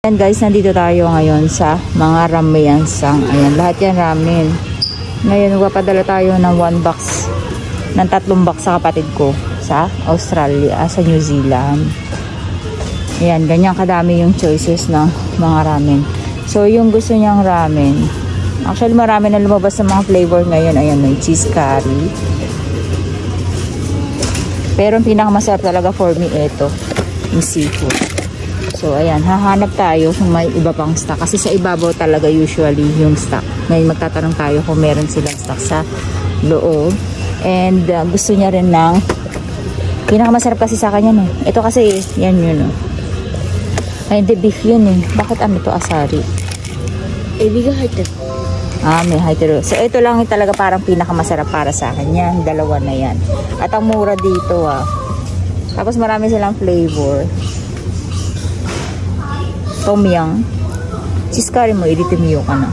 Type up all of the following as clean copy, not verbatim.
And guys, nandito tayo ngayon sa mga Ramayansang. Ayan, lahat yan ramen. Ngayon, magpapadala tayo ng 1 box, ng 3 box sa kapatid ko sa Australia, sa New Zealand. Ayan, ganyan kadami yung choices ng mga ramen. So, yung gusto niyang ramen, actually marami na lumabas sa mga flavor ngayon. Ayan, may cheese curry. Pero ang pinakamasarap talaga for me, ito, yung seafood. So, ayan, hahanap tayo kung may iba pang stock. Kasi sa ibabaw talaga usually yung stock. Ngayon, magtatanong tayo kung meron silang stock sa loob. And gusto niya rin ng pinakamasarap kasi sa kanya, no? Ito kasi, yan yun, no? Ay, hindi, beef yun, eh. Bakit ano to, asari? Ibiga haiter. May haiter. So, ito lang yung talaga parang pinakamasarap para sa akin. Yan, dalawa na yan. At ang mura dito, Tapos marami silang flavor. Tom Yum. Cheese curry mo, iditimyo ka na.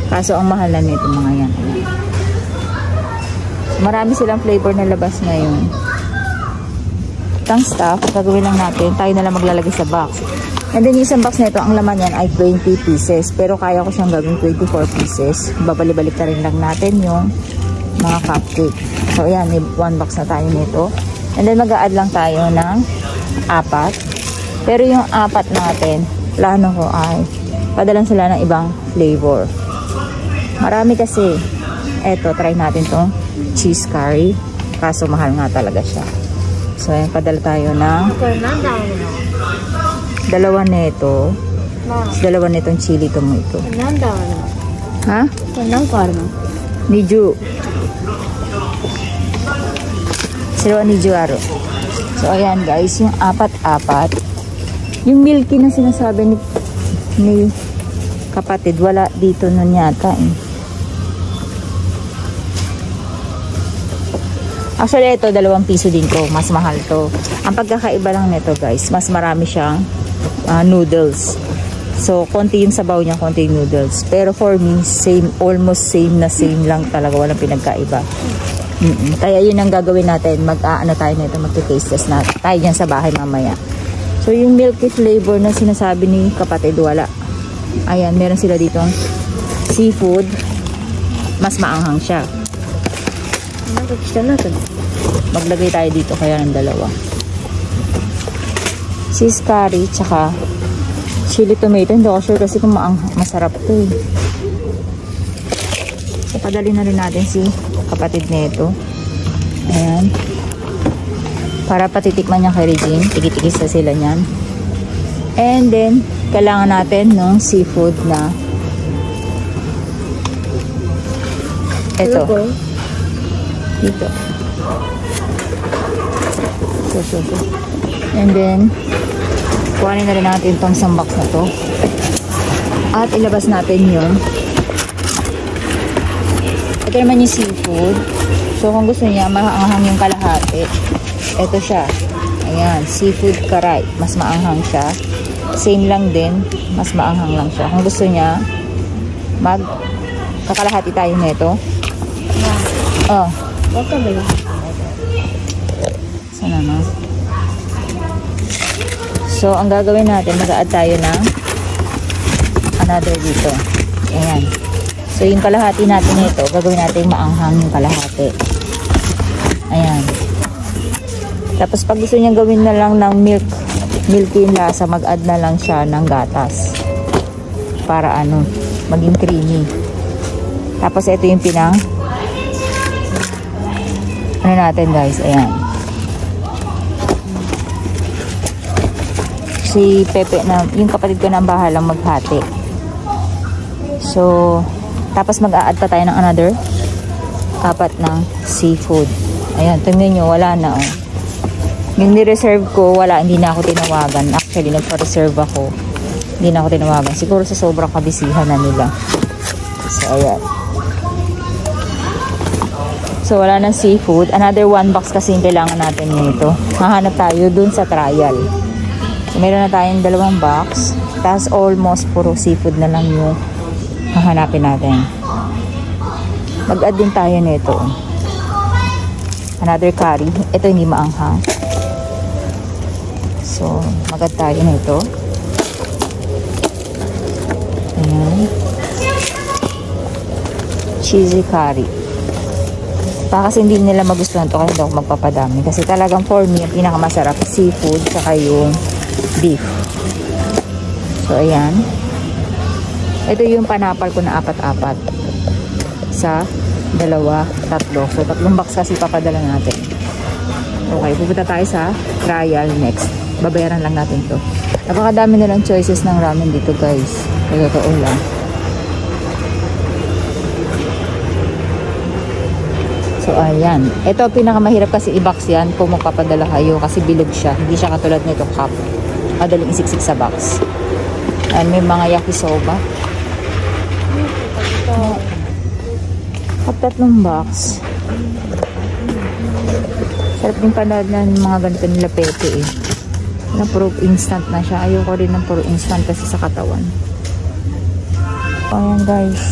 Kaso ang mahal na nito mga yan. Marami silang flavor na labas ngayon. Itang stuff, gagawin lang natin. Tayo na lang maglalagay sa box. And then yung isang box na ito, ang laman yan ay 20 pieces. Pero kaya ko siyang gawin 24 pieces. Babalik-balik na rin lang natin yung mga cupcake. So ayan, may 1 box na tayo nito. And then mag-a-add lang tayo ng 4. Pero yung 4 natin, plano ko ay padalan sila ng ibang flavor. Marami kasi. Eto, try natin tong cheese curry. Kaso mahal nga talaga siya. So, ayan, padala tayo ng 2 nito. Dalawa nitong chili tomato. Ha? Niju. Sila niju aro. So, ayan guys, yung 4. Yung milky na sinasabi ni kapatid, wala dito nun yata eh. Actually, ito, 2 piso din to. Mas mahal to. Ang pagkakaiba lang nito guys, mas marami siyang noodles. So, konti yung sabaw niya, konti yung noodles. Pero for me, same, almost same na same lang talaga. Walang pinagkaiba. Kaya yun ang gagawin natin. Mag-aano tayo nito, mag-taste test na tayo dyan sa bahay mamaya. So, yung milky flavor na sinasabi ni kapatid, wala. Ayan, meron sila ditong seafood. Mas maanghang siya. Maglagay tayo dito kaya ng 2. Cheese curry, tsaka chili tomato. Hindi ako sure kasi kung masarap to eh. So, padali na rin natin si kapatid nito. Ayan. Para patitikman niya kay Regine. Tigi-tigis na sila niyan. And then, kailangan natin ng seafood na ito. Dito. So. And then, kuhanin na rin natin itong isang box na to. At ilabas natin yun. Ito naman yung seafood. So, kung gusto niya, maanghang yung kalahati. Ito siya. Ayan, seafood karay. Mas maanghang siya. Same lang din. Mas maanghang lang siya. Kung gusto niya, kakalahati tayo nito. Oh. Sana na. So, ang gagawin natin, mag-a-add tayo ng another dito. Ayan. So, yung kalahati natin nito, gagawin natin maanghang yung kalahati. Ayan. Tapos pag gusto niya gawin na lang ng milky yung lasa, mag-add na lang siya ng gatas. Para maging creamy. Tapos ito yung natin guys, ayan. Si Pepe yung kapatid ko na bahalang maghati. So, tapos mag-a-add pa tayo ng another 4 ng seafood. Ayan, tingnan nyo, wala na Yung ni-reserve ko, wala, hindi na ako tinawagan. Actually, nagpa-reserve ako. Hindi na ako tinawagan. Siguro sa sobrang kabisihan na nila. So, ayan. So, wala ng seafood. Another 1 box kasi yung kailangan natin nito. Hahanap tayo dun sa trial. So, meron na tayong 2 box. Tapos, almost puro seafood na lang yung hahanapin natin. Mag-add din tayo nito. Another curry. Ito hindi maanghang. So, mag-add tayo nito. cheesy curry. Baka kasi hindi nila magustuhan to kasi hindi ako magpapadami. Kasi talagang for me, ang pinakamasarap seafood saka yung beef. So, ayan. Ito yung panapal ko na 4-4. Sa 2, 3. So, 3 box kasi papadala natin. Okay, pupunta tayo sa trial next. Babayaran lang natin to. Napakadami nilang choices ng ramen dito, guys. Totoo lang. So, ayan. Ito, pinakamahirap kasi i-box yan kung magpapadala kayo kasi bilog siya. Hindi siya katulad nito cup. Madaling isiksik sa box. Ayan, may mga yakisoba. At 3 box. Sarap din panood na mga ganito nila Pepe eh. Na puro instant na siya. Ayoko rin ng puro instant kasi sa katawan. Ayan guys.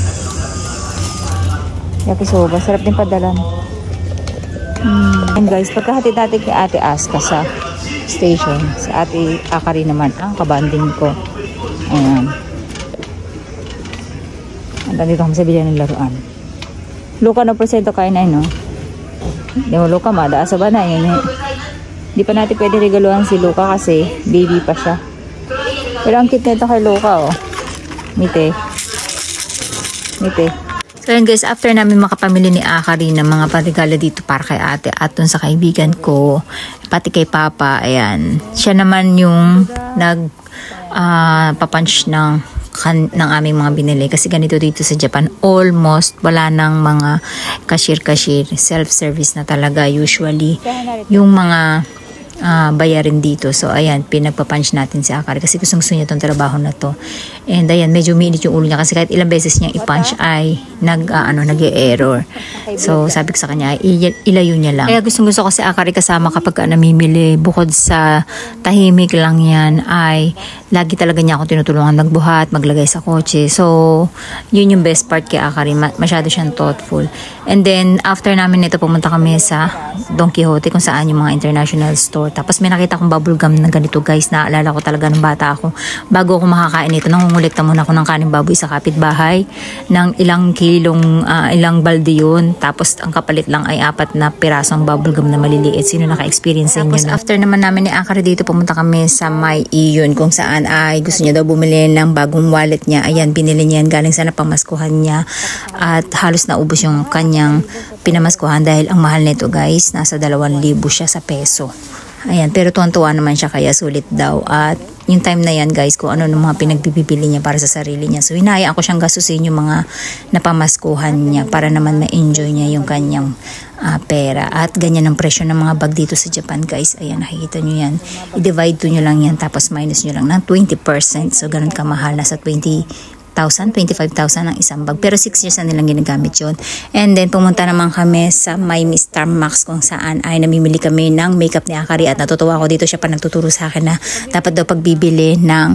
Yakisoba. Sarap din padalan. And guys, pagkahatid natin kay Ate Aska sa station, si Ate Akari naman ang kabanding ko. Ayan. Andito kami sa bilyan ng laruan. Luka na presento kayo na no? Hindi mo Luka, madaasa ba na yun eh. Hindi pa natin pwede regaluhan si Luka kasi baby pa siya. Pero ang cute nito kay Luka oh. Mite. So yun guys, after namin makapamili ni Akari ng mga paregalo dito para kay ate at dun sa kaibigan ko, pati kay Papa, ayan. Siya naman yung papunch ng aming mga binili. Kasi ganito dito sa Japan, almost wala nang mga cashier, self-service na talaga usually. Yung mga bayarin dito. So, ayan, pinagpapunch natin si Akari kasi gusto niya itong trabaho na to. And ayan, medyo umiinit yung ulo niya kasi kahit ilang beses niyang i-punch ay nag-error. So, sabi ko sa kanya, ilayo niya lang. Kaya gusto ko si Akari kasama kapag namimili. Bukod sa tahimik lang yan, ay lagi talaga niya ako tinutulungan magbuhat, maglagay sa kotse. So, yun yung best part kay Akari. Masyado siyang thoughtful. And then, after namin ito, pumunta kami sa Don Quixote kung saan yung mga international store. Tapos may nakita akong bubble gum na ganito guys. Naalala ko talaga ng bata ako. Bago ako makakain ito, nangungulekta muna ako ng kaning baboy sa kapitbahay. Ng ilang kilong, ilang balde yun. Tapos ang kapalit lang ay 4 na pirasong bubble gum na maliliit. Sino naka-experience sa inyo? Tapos after naman namin ni Akari dito, pumunta kami sa May Iyon kung saan ay gusto niya daw bumili ng bagong wallet niya. Ayan, binili niya yan galing sa napamaskuhan niya. At halos naubos yung kanyang pinamaskuhan dahil ang mahal nito guys. Nasa 2,000 siya sa peso. Ayan, pero tuwan-tuwa naman siya kaya sulit daw. At yung time na yan guys, kung ano ng mga pinagbibili niya para sa sarili niya. So hinayaan ko siyang gastusin yung mga napamaskuhan niya para naman ma-enjoy niya yung kanyang pera. At ganyan ang presyo ng mga bag dito sa Japan guys. Ayan, nakikita nyo yan. I-divide nyo lang yan tapos minus nyo lang ng 20%. So ganun kamahal, nasa 25,000 ang isang bag. Pero 6 years na nilang ginagamit yun. And then, pumunta naman kami sa may Mr. Max kung saan ay namimili kami ng makeup ni Akari. At natutuwa ako dito, siya pa nagtuturo sa akin na dapat daw pagbibili ng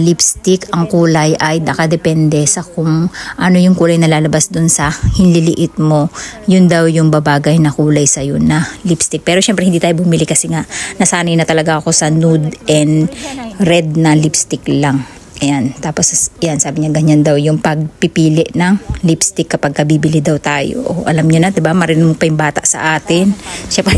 lipstick, ang kulay ay nakadepende sa kung ano yung kulay na lalabas dun sa hinliliit mo. Yun daw yung babagay na kulay sa'yo na lipstick. Pero syempre, hindi tayo bumili kasi nga nasanay na talaga ako sa nude and red na lipstick lang. Ayan, tapos yan, sabi niya ganyan daw yung pagpipili ng lipstick kapag kabibili daw tayo. O, alam niyo na, diba? Marunong pa yung bata sa atin. Siya pa.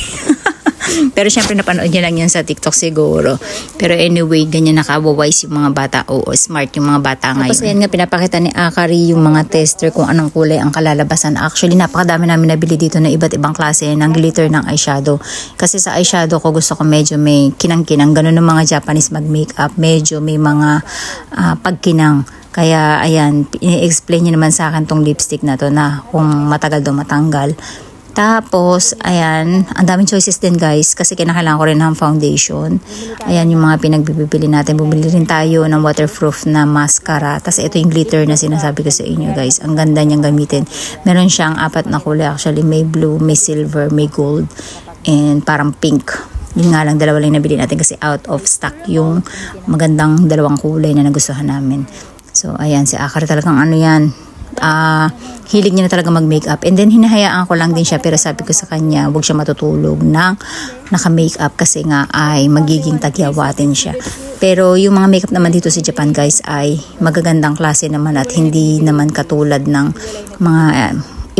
Pero syempre napanood niya lang yan sa TikTok siguro. Pero anyway, ganyan nakawawise yung mga bata. Oo, smart yung mga bata ngayon. Tapos yan nga, pinapakita ni Akari yung mga tester kung anong kulay ang kalalabasan. Actually, napakadami namin nabili dito na iba't ibang klase ng glitter ng eyeshadow. Kasi sa eyeshadow ko gusto ko medyo may kinang-kinang. Ganun ng mga Japanese mag-makeup. Medyo may mga pagkinang. Kaya ayan, i-explain niya naman sa akin tong lipstick na to na kung matagal daw matanggal. Tapos, ayan, ang daming choices din guys kasi kinakailangan ko rin ng foundation. Ayan yung mga pinagbibili natin. Bumili rin tayo ng waterproof na mascara. Tapos ito yung glitter na sinasabi ko sa inyo guys. Ang ganda niyang gamitin. Meron siyang 4 na kulay actually. May blue, may silver, may gold, and parang pink. Yun nga lang, 2 lang nabili natin kasi out of stock yung magandang 2 kulay na nagustuhan namin. So, ayan, si Akari talagang ano yan. Hilig niya na talaga mag-makeup. And then, hinahayaan ko lang din siya. Pero sabi ko sa kanya, huwag siya matutulog ng naka-makeup kasi nga ay magiging tagyawatin siya. Pero yung mga makeup naman dito sa Japan guys ay magagandang klase naman at hindi naman katulad ng mga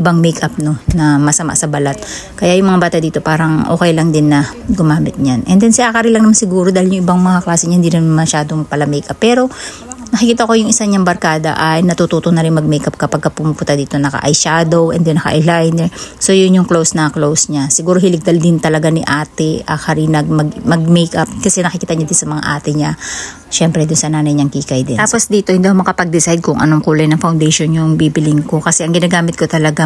ibang makeup no na masama sa balat. Kaya yung mga bata dito parang okay lang din na gumamit niyan. And then si Akari lang naman siguro dahil yung ibang mga klase niya hindi naman masyadong pala makeup. Pero nakikita ko yung isa niyang barkada ay natututo na rin mag-makeup kapag pumupunta dito, naka-eyeshadow and then naka-eyeliner. So yun yung close niya. Siguro hilig din talaga ni ate Akari mag-makeup kasi nakikita niya din sa mga ate niya. Syempre doon sa nanay niyang Kikay din. Tapos dito hindi ako makapag-decide kung anong kulay ng foundation yung bibiling ko kasi ang ginagamit ko talaga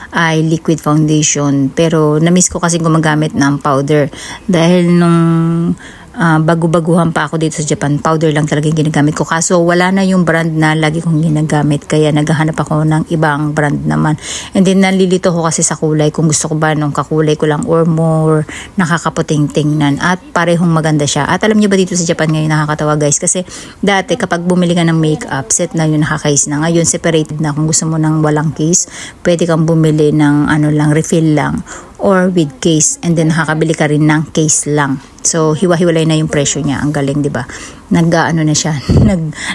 ay liquid foundation. Pero na-miss ko kasi gumagamit ng powder dahil nung bago-baguhan pa ako dito sa Japan, powder lang talaga yung ginagamit ko. Kaso wala na yung brand na lagi kong ginagamit. Kaya naghahanap ako ng ibang brand naman. And then nalilito ko kasi sa kulay kung gusto ko ba nung kakulay ko lang or more nakakaputing tingnan. At parehong maganda siya. At alam niyo ba dito sa Japan ngayon nakakatawa guys? Kasi dati kapag bumili ka ng makeup set na yun nakaka-case na. Ngayon separated na. Kung gusto mo ng walang case, pwede kang bumili ng refill lang or with case, and then nakakabili ka rin ng case lang. So hiwa-hiwalay na yung presyo niya. Ang galing, 'di ba? Na siya.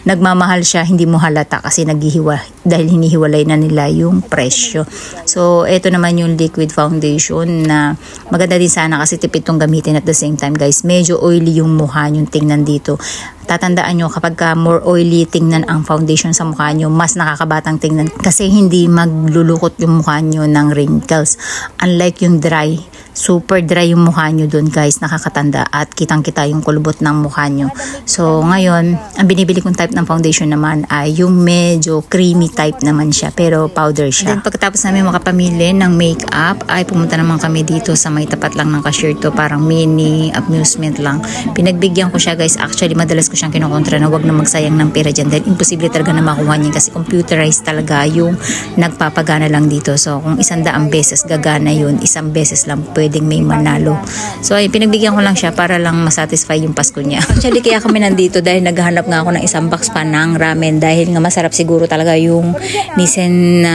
Nagmamahal siya, hindi mo halata kasi naghihiwa dahil hinihiwalay na nila yung presyo. So ito naman yung liquid foundation na maganda din sana kasi tipid tong gamitin at the same time guys. Medyo oily yung mukha yung tingnan dito. Tatandaan nyo kapag more oily tingnan ang foundation sa mukha nyo, mas nakakabatang tingnan kasi hindi maglulukot yung mukha nyo ng wrinkles. Unlike yung dry, super dry yung mukha nyo dun guys, nakakatanda at kitang-kita yung kulubot ng mukha nyo. So ngayon, ang binibili kong type ng foundation naman ay yung medyo creamy type naman siya, pero powder siya. Then pagkatapos namin makapamili ng makeup, ay pumunta naman kami dito sa may tapat lang ng cashier to, parang mini amusement lang. Pinagbigyan ko siya guys, actually madalas ko siyang kinukontra na wag na magsayang ng pera dyan dahil imposible talaga na makuha niya kasi computerized talaga yung nagpapagana lang dito. So kung 100 beses gagana yun, 1 beses lang pwedeng may manalo. So ay pinagbigyan ko lang siya para lang masatisfy yung Pasko niya. Actually kaya kami nandito dahil naghahanap nga ako ng isang box pa ng ramen dahil nga masarap siguro talaga yung Nisen na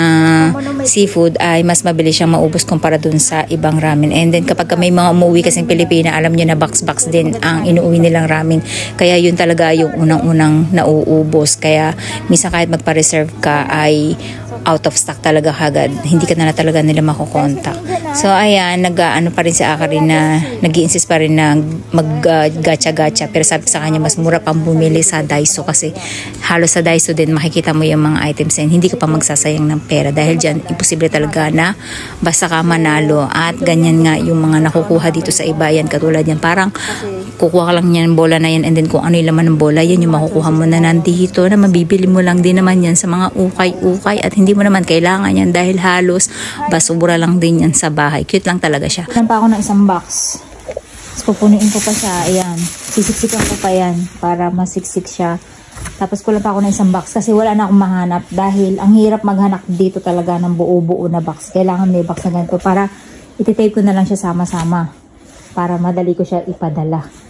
seafood ay mas mabilis siyang maubos kumpara dun sa ibang ramen. And then kapag may mga umuwi kasing Pilipina, alam nyo na box din ang inuuwi nilang ramen. Kaya yun talaga yung unang-unang nauubos. Kaya minsan kahit magpa-reserve ka ay out of stock talaga agad. Hindi ka na talaga nila makukontak. So ayan, nag-ano pa rin si Akari na nag-i-insist pa rin na mag-gacha-gacha. Pero sabi sa kanya mas mura pang bumili sa Daiso kasi halos sa Daiso din makikita mo yung mga items and hindi ka pa magsasayang ng pera. Dahil dyan, imposible talaga na basta ka manalo. At ganyan nga yung mga nakukuha dito sa iba yan. Katulad yan, parang kukuha ka lang yan, bola na yan, and then kung ano yung laman ng bola, yan yung makukuha mo na nandito na mabibili mo lang din naman yan sa mga ukay-ukay at hindi mo naman kailangan yan dahil halos basura lang din yan sa bahay. Cute lang talaga siya. Kulang pa ako ng isang box. Tapos pupunuin ko pa siya. Ayan. Sisiksikan ko pa yan para masiksik siya. Tapos kulang pa ako ng isang box kasi wala na akong mahanap dahil ang hirap maghanap dito talaga ng buo-buo na box. Kailangan may box na ganito para ititape ko na lang siya sama-sama para madali ko siya ipadala.